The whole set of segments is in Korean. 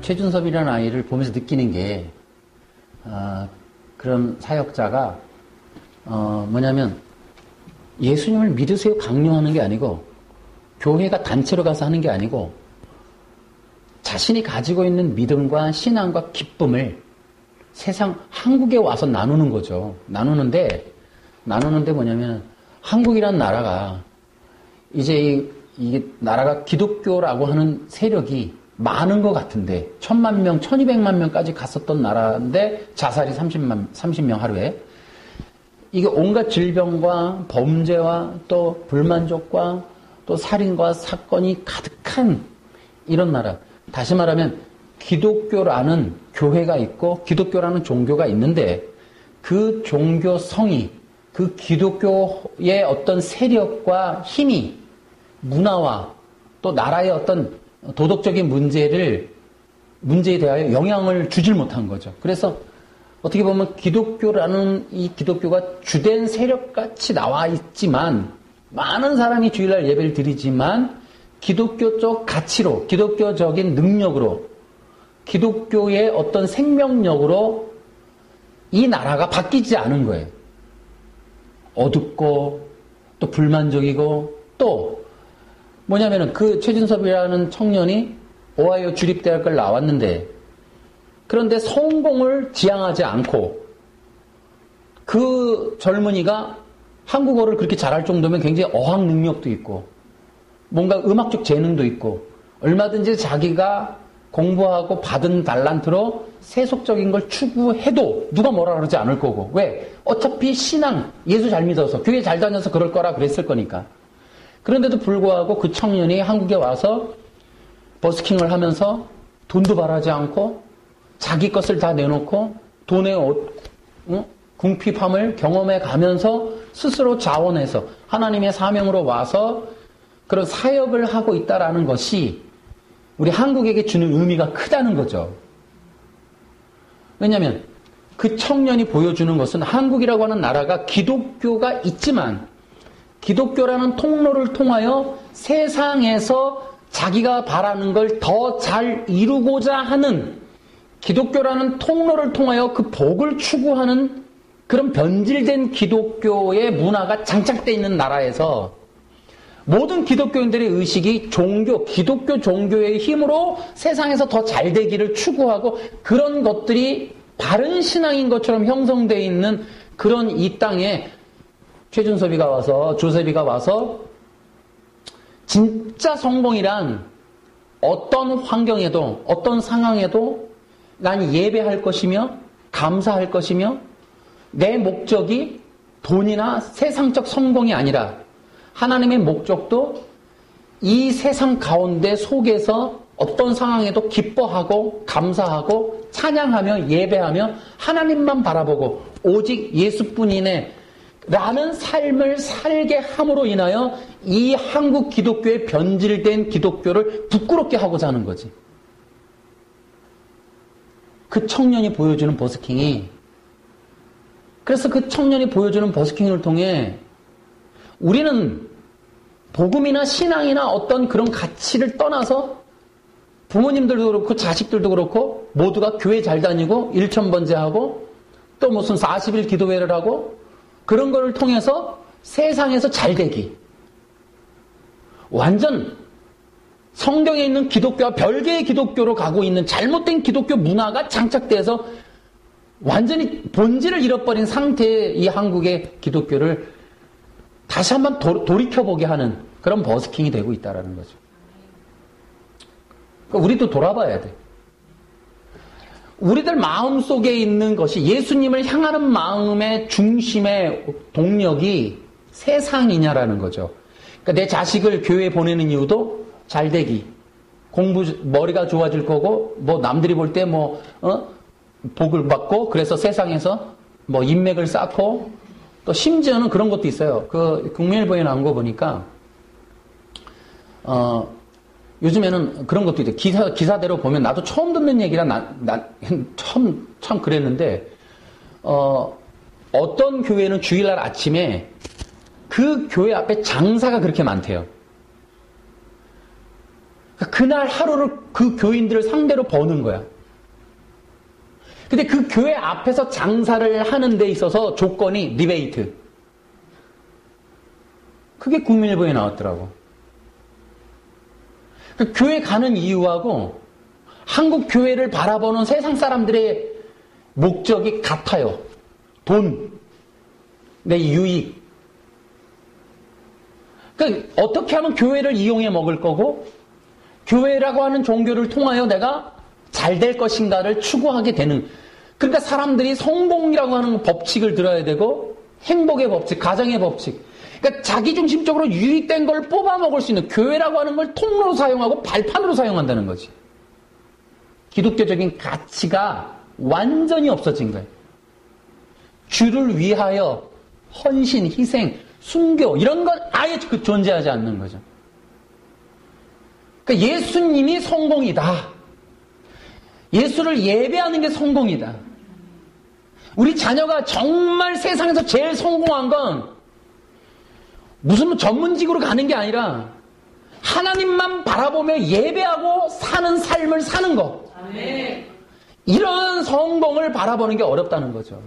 최준섭이라는 아이를 보면서 느끼는 게, 그런 사역자가, 뭐냐면, 예수님을 믿으세요 강요하는 게 아니고, 교회가 단체로 가서 하는 게 아니고, 자신이 가지고 있는 믿음과 신앙과 기쁨을 한국에 와서 나누는 거죠. 나누는데 뭐냐면, 한국이란 나라가, 이제 이게 나라가 기독교라고 하는 세력이 많은 것 같은데 1000만 명, 1200만 명까지 갔었던 나라인데 자살이 30명 하루에 이게 온갖 질병과 범죄와 또 불만족과 또 살인과 사건이 가득한 이런 나라. 다시 말하면 기독교라는 교회가 있고 기독교라는 종교가 있는데 그 종교성이 그 기독교의 어떤 세력과 힘이 문화와 또 나라의 어떤 도덕적인 문제에 대하여 영향을 주질 못한 거죠. 그래서 어떻게 보면 기독교라는 이 기독교가 주된 세력같이 나와 있지만 많은 사람이 주일날 예배를 드리지만 기독교적 가치로 기독교적인 능력으로 기독교의 어떤 생명력으로 이 나라가 바뀌지 않은 거예요. 어둡고 또 불만족이고 또 뭐냐면은 그 최준섭이라는 청년이 오하이오 주립대학을 나왔는데 그런데 성공을 지향하지 않고 그 젊은이가 한국어를 그렇게 잘할 정도면 굉장히 어학 능력도 있고 뭔가 음악적 재능도 있고 얼마든지 자기가 공부하고 받은 달란트로 세속적인 걸 추구해도 누가 뭐라 그러지 않을 거고 왜? 어차피 신앙, 예수 잘 믿어서 교회 잘 다녀서 그럴 거라 그랬을 거니까. 그런데도 불구하고 그 청년이 한국에 와서 버스킹을 하면서 돈도 바라지 않고 자기 것을 다 내놓고 돈의 궁핍함을 경험해 가면서 스스로 자원해서 하나님의 사명으로 와서 그런 사역을 하고 있다라는 것이 우리 한국에게 주는 의미가 크다는 거죠. 왜냐하면 그 청년이 보여주는 것은 한국이라고 하는 나라가 기독교가 있지만 기독교라는 통로를 통하여 세상에서 자기가 바라는 걸 더 잘 이루고자 하는 기독교라는 통로를 통하여 그 복을 추구하는 그런 변질된 기독교의 문화가 장착되어 있는 나라에서 모든 기독교인들의 의식이 기독교 종교의 힘으로 세상에서 더 잘 되기를 추구하고 그런 것들이 바른 신앙인 것처럼 형성되어 있는 그런 이 땅에 최준섭이가 와서 조셉이가 와서 진짜 성공이란 어떤 환경에도 어떤 상황에도 난 예배할 것이며 감사할 것이며 내 목적이 돈이나 세상적 성공이 아니라 하나님의 목적도 이 세상 가운데 속에서 어떤 상황에도 기뻐하고 감사하고 찬양하며 예배하며 하나님만 바라보고 오직 예수뿐이네 라는 삶을 살게 함으로 인하여 이 한국 기독교의 변질된 기독교를 부끄럽게 하고자 하는 거지. 그 청년이 보여주는 버스킹이 그래서 그 청년이 보여주는 버스킹을 통해 우리는 복음이나 신앙이나 어떤 그런 가치를 떠나서 부모님들도 그렇고 자식들도 그렇고 모두가 교회 잘 다니고 일천번제하고 또 무슨 40일 기도회를 하고 그런 거를 통해서 세상에서 잘되기. 완전 성경에 있는 기독교와 별개의 기독교로 가고 있는 잘못된 기독교 문화가 장착돼서 완전히 본질을 잃어버린 상태의 이 한국의 기독교를 다시 한번 돌이켜보게 하는 그런 버스킹이 되고 있다는 거죠. 그러니까 우리도 돌아봐야 돼. 우리들 마음속에 있는 것이 예수님을 향하는 마음의 중심의 동력이 세상이냐라는 거죠. 그러니까 내 자식을 교회에 보내는 이유도 잘되기, 머리가 좋아질 거고, 뭐 남들이 볼 때 복을 받고, 그래서 세상에서 인맥을 쌓고, 또 심지어는 그런 것도 있어요. 그 국민일보에 나온 거 보니까 요즘에는 그런 것도 있대. 기사대로 보면 나도 처음 듣는 얘기라 참 그랬는데 어떤 교회는 주일날 아침에 그 교회 앞에 장사가 그렇게 많대요. 그날 하루를 그 교인들을 상대로 버는 거야. 근데 그 교회 앞에서 장사를 하는 데 있어서 조건이 리베이트. 그게 국민일보에 나왔더라고. 그 교회 가는 이유하고 한국 교회를 바라보는 세상 사람들의 목적이 같아요. 돈, 내 유익. 그러니까 어떻게 하면 교회를 이용해 먹을 거고 교회라고 하는 종교를 통하여 내가 잘 될 것인가를 추구하게 되는. 그러니까 사람들이 성공이라고 하는 법칙을 들어야 되고 행복의 법칙, 가정의 법칙. 그러니까 자기중심적으로 유익된 걸 뽑아먹을 수 있는 교회라고 하는 걸 통로로 사용하고 발판으로 사용한다는 거지. 기독교적인 가치가 완전히 없어진 거예요. 주를 위하여 헌신, 희생, 순교 이런 건 아예 존재하지 않는 거죠. 그러니까 예수님이 성공이다. 예수를 예배하는 게 성공이다. 우리 자녀가 정말 세상에서 제일 성공한 건 무슨 전문직으로 가는 게 아니라 하나님만 바라보며 예배하고 사는 삶을 사는 거. 이런 성공을 바라보는 게 어렵다는 거죠.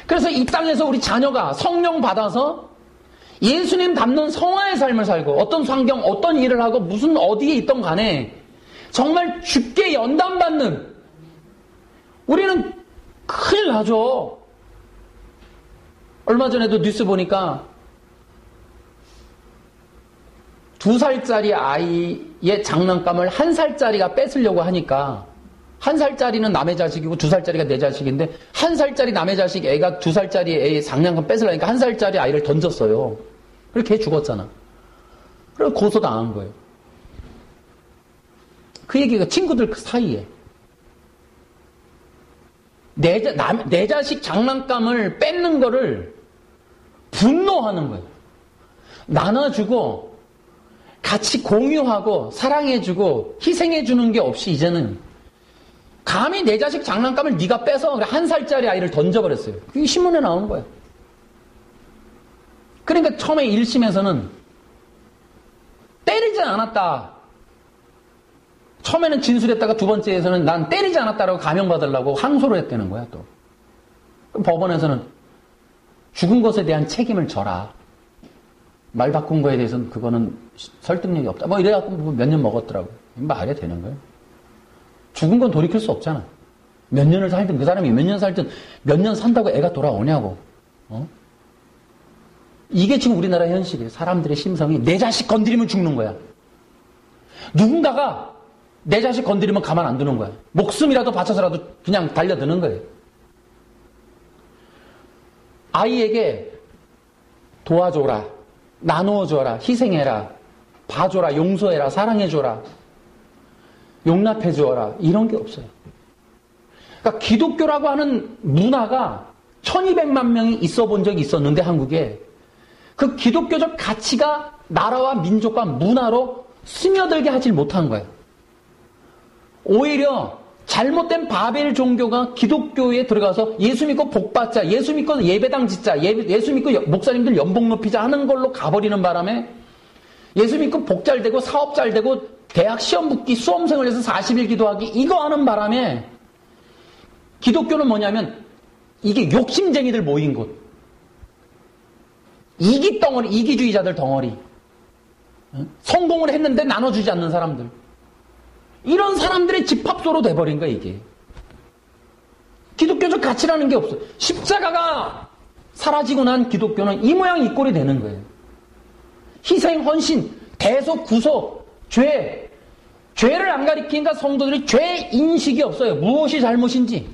그래서 이 땅에서 우리 자녀가 성령 받아서 예수님 닮는 성화의 삶을 살고 어떤 환경, 어떤 일을 하고 무슨 어디에 있던 간에 정말 주께 연단받는, 우리는 큰일 나죠. 얼마 전에도 뉴스 보니까 2살짜리 아이의 장난감을 1살짜리가 뺏으려고 하니까 1살짜리는 남의 자식이고 2살짜리가 내 자식인데 1살짜리 남의 자식 애가 2살짜리 애의 장난감 뺏으려니까 1살짜리 아이를 던졌어요. 그렇게 걔 죽었잖아. 그래서 고소당한 거예요. 그 얘기가 친구들 그 사이에 내 자식 장난감을 뺏는 거를 분노하는 거예요. 나눠주고 같이 공유하고 사랑해주고 희생해주는 게 없이 이제는 감히 내 자식 장난감을 네가 빼서 1살짜리 아이를 던져버렸어요. 그게 신문에 나온 거예요. 그러니까 처음에 1심에서는 때리지 않았다. 처음에는 진술했다가 두 번째에서는 난 때리지 않았다라고 감형받으려고 항소를 했다는 거야 또. 그럼 법원에서는 죽은 것에 대한 책임을 져라. 말 바꾼 거에 대해서는 그거는 설득력이 없다. 뭐 이래갖고 몇 년 먹었더라고. 말이 되는 거예요. 죽은 건 돌이킬 수 없잖아. 몇 년을 살든 그 사람이 몇 년 살든 몇 년 산다고 애가 돌아오냐고. 이게 지금 우리나라 현실이에요. 사람들의 심성이 내 자식 건드리면 죽는 거야. 누군가가 내 자식 건드리면 가만 안 두는 거야. 목숨이라도 바쳐서라도 그냥 달려드는 거예요. 아이에게 도와줘라, 나누어줘라, 희생해라, 봐줘라, 용서해라, 사랑해줘라, 용납해줘라, 이런 게 없어요. 그러니까 기독교라고 하는 문화가 1200만 명이 있어 본 적이 있었는데 한국에 그 기독교적 가치가 나라와 민족과 문화로 스며들게 하질 못한 거예요. 오히려 잘못된 바벨 종교가 기독교에 들어가서 예수 믿고 복 받자, 예수 믿고 예배당 짓자, 예수 믿고 목사님들 연봉 높이자 하는 걸로 가버리는 바람에 예수 믿고 복 잘 되고 사업 잘 되고 대학 시험 붙기, 수험생을 해서 40일 기도하기 이거 하는 바람에 기독교는 뭐냐면 이게 욕심쟁이들 모인 곳. 이기덩어리, 이기주의자들 덩어리. 성공을 했는데 나눠주지 않는 사람들. 이런 사람들의 집합소로 돼버린 거야, 이게. 기독교적 가치라는 게 없어. 십자가가 사라지고 난 기독교는 이 모양 이 꼴이 되는 거예요. 희생, 헌신, 대속, 구속, 죄. 죄를 안 가리키니까 성도들이 죄 인식이 없어요. 무엇이 잘못인지.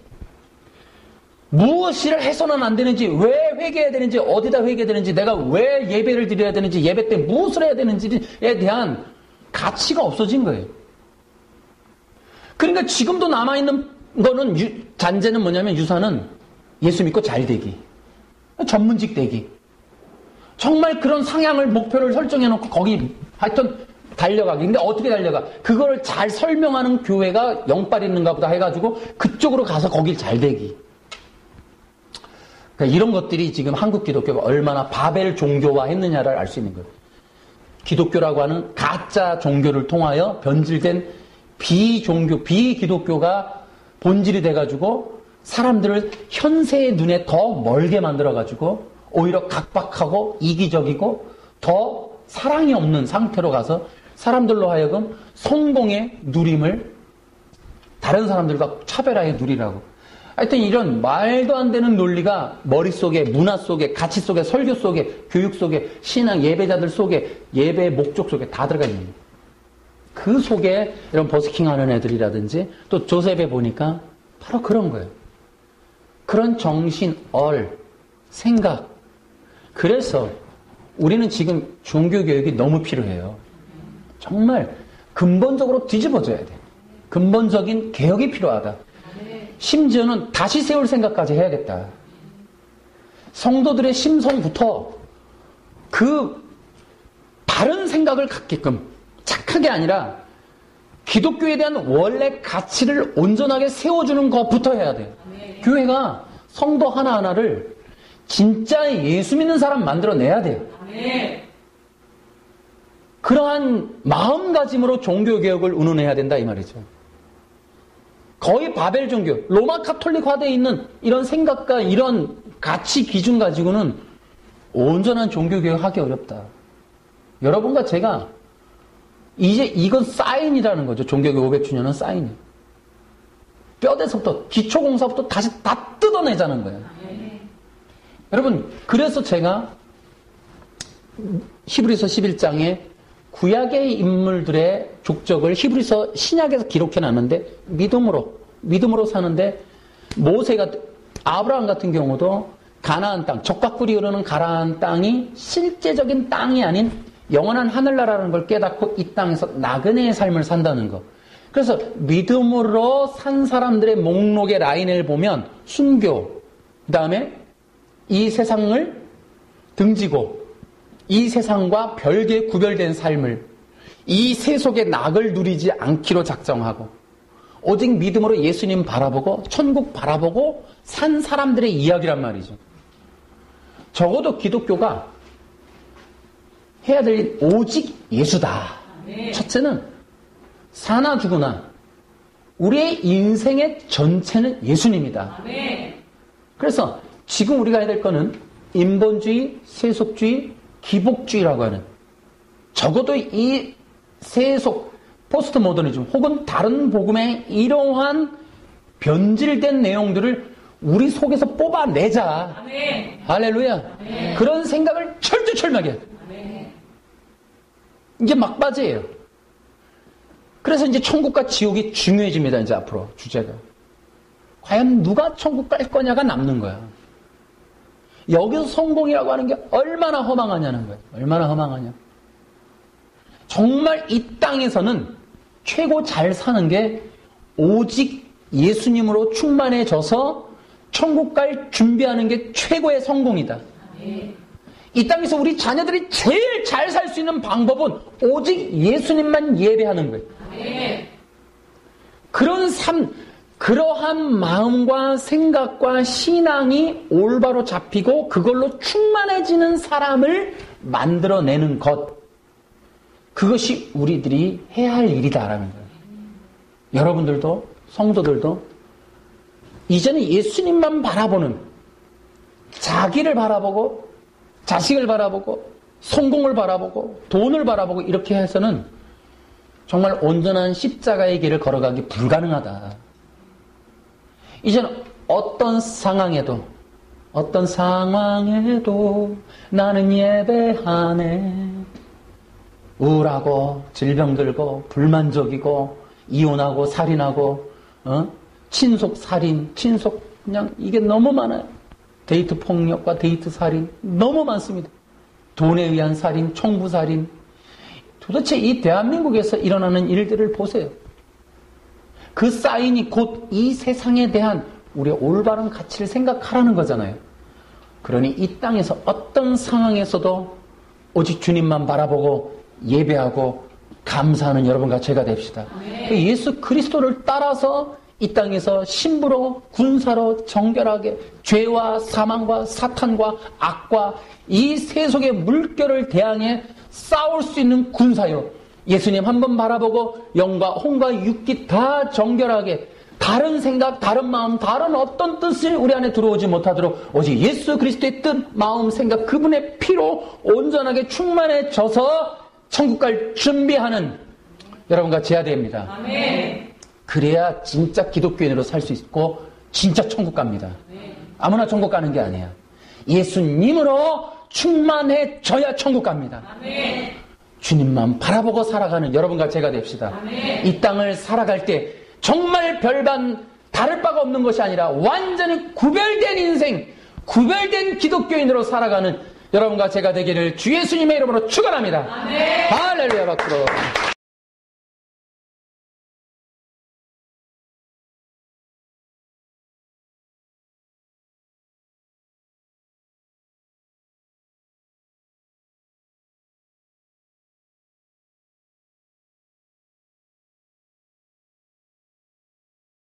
무엇을 해서는 안 되는지, 왜 회개해야 되는지, 어디다 회개해야 되는지, 내가 왜 예배를 드려야 되는지, 예배 때 무엇을 해야 되는지에 대한 가치가 없어진 거예요. 그러니까 지금도 남아있는 거는, 잔재는 뭐냐면 유사는 예수 믿고 잘 되기. 전문직 되기. 정말 그런 상향을, 목표를 설정해놓고 거기 하여튼 달려가기. 근데 어떻게 달려가? 그걸 잘 설명하는 교회가 영빨 있는가 보다 해가지고 그쪽으로 가서 거길 잘 되기. 그러니까 이런 것들이 지금 한국 기독교가 얼마나 바벨 종교화 했느냐를 알 수 있는 거예요. 기독교라고 하는 가짜 종교를 통하여 변질된 비종교, 비기독교가 본질이 돼가지고 사람들을 현세의 눈에 더 멀게 만들어가지고 오히려 각박하고 이기적이고 더 사랑이 없는 상태로 가서 사람들로 하여금 성공의 누림을 다른 사람들과 차별하게 누리라고. 하여튼 이런 말도 안 되는 논리가 머릿속에, 문화 속에, 가치 속에, 설교 속에, 교육 속에, 신앙 예배자들 속에, 예배의 목적 속에 다 들어가 있는 거예요. 그 속에 이런 버스킹하는 애들이라든지 또 조셉에 보니까 바로 그런 거예요. 그런 정신, 생각. 그래서 우리는 지금 종교교육이 너무 필요해요. 정말 근본적으로 뒤집어져야 돼. 근본적인 개혁이 필요하다. 심지어는 다시 세울 생각까지 해야겠다. 성도들의 심성부터 그 바른 생각을 갖게끔 착하게 아니라 기독교에 대한 원래 가치를 온전하게 세워주는 것부터 해야 돼요. 교회가 성도 하나하나를 진짜 예수 믿는 사람 만들어내야 돼요. 그러한 마음가짐으로 종교개혁을 운운해야 된다 이 말이죠. 거의 바벨 종교, 로마 카톨릭화되어 있는 이런 생각과 이런 가치 기준 가지고는 온전한 종교개혁 하기 어렵다. 여러분과 제가 이제 이건 사인이라는 거죠. 종교개혁 500주년은 사인이에요. 뼈대서부터 기초공사부터 다시 다 뜯어내자는 거예요. 여러분 그래서 제가 히브리서 11장에 구약의 인물들의 족적을 히브리서 신약에서 기록해놨는데 믿음으로 사는데 모세가 아브라함 같은 경우도 가나안 땅, 적과 꿀이 흐르는 가나안 땅이 실제적인 땅이 아닌 영원한 하늘나라라는 걸 깨닫고 이 땅에서 나그네의 삶을 산다는 거. 그래서 믿음으로 산 사람들의 목록의 라인을 보면 순교, 그 다음에 이 세상을 등지고 이 세상과 별개 구별된 삶을 이 세속의 낙을 누리지 않기로 작정하고 오직 믿음으로 예수님 바라보고 천국 바라보고 산 사람들의 이야기란 말이죠. 적어도 기독교가 해야 될 일 오직 예수다. 첫째는 사나 죽으나 우리의 인생의 전체는 예수님이다. 그래서 지금 우리가 해야 될 거는 인본주의, 세속주의, 기복주의라고 하는 적어도 이 세속, 포스트 모더니즘 혹은 다른 복음의 이러한 변질된 내용들을 우리 속에서 뽑아내자. 아멘. 할렐루야. 아멘. 그런 생각을 철두철미하게 해야 돼. 이게 막바지예요. 그래서 이제 천국과 지옥이 중요해집니다. 이제 앞으로 주제가. 과연 누가 천국 갈 거냐가 남는 거야. 여기서 성공이라고 하는 게 얼마나 허망하냐는 거예요. 얼마나 허망하냐. 정말 이 땅에서는 최고 잘 사는 게 오직 예수님으로 충만해져서 천국 갈 준비하는 게 최고의 성공이다. 이 땅에서 우리 자녀들이 제일 잘 살 수 있는 방법은 오직 예수님만 예배하는 거예요. 그런 삶, 그러한 마음과 생각과 신앙이 올바로 잡히고 그걸로 충만해지는 사람을 만들어내는 것. 그것이 우리들이 해야 할 일이다라는 거예요. 여러분들도 성도들도 이제는 예수님만 바라보는 자기를 바라보고 자식을 바라보고 성공을 바라보고 돈을 바라보고 이렇게 해서는 정말 온전한 십자가의 길을 걸어가기 불가능하다. 이제는 어떤 상황에도 나는 예배하네. 우울하고 질병 들고 불만족이고 이혼하고 살인하고 친속 살인, 친속 그냥 이게 너무 많아요. 데이트 폭력과 데이트 살인 너무 많습니다. 돈에 의한 살인, 총부 살인. 도대체 이 대한민국에서 일어나는 일들을 보세요. 그 사인이 곧 이 세상에 대한 우리의 올바른 가치를 생각하라는 거잖아요. 그러니 이 땅에서 어떤 상황에서도 오직 주님만 바라보고 예배하고 감사하는 여러분과 제가 됩시다. 예수 그리스도를 따라서 이 땅에서 신부로 군사로 정결하게 죄와 사망과 사탄과 악과 이 세속의 물결을 대항해 싸울 수 있는 군사요. 예수님 한번 바라보고 영과 혼과 육기 다 정결하게 다른 생각, 다른 마음, 다른 어떤 뜻이 우리 안에 들어오지 못하도록 오직 예수 그리스도의 뜻, 마음, 생각, 그분의 피로 온전하게 충만해져서 천국 갈 준비하는 여러분과 제야 됩니다. 아멘. 그래야 진짜 기독교인으로 살 수 있고 진짜 천국 갑니다. 아무나 천국 가는 게 아니에요. 예수님으로 충만해져야 천국 갑니다. 아멘. 주님만 바라보고 살아가는 여러분과 제가 됩시다. 아멘. 이 땅을 살아갈 때 정말 별반 다를 바가 없는 것이 아니라 완전히 구별된 인생, 구별된 기독교인으로 살아가는 여러분과 제가 되기를 주 예수님의 이름으로 축원합니다. 아멘. 할렐루야 박수로.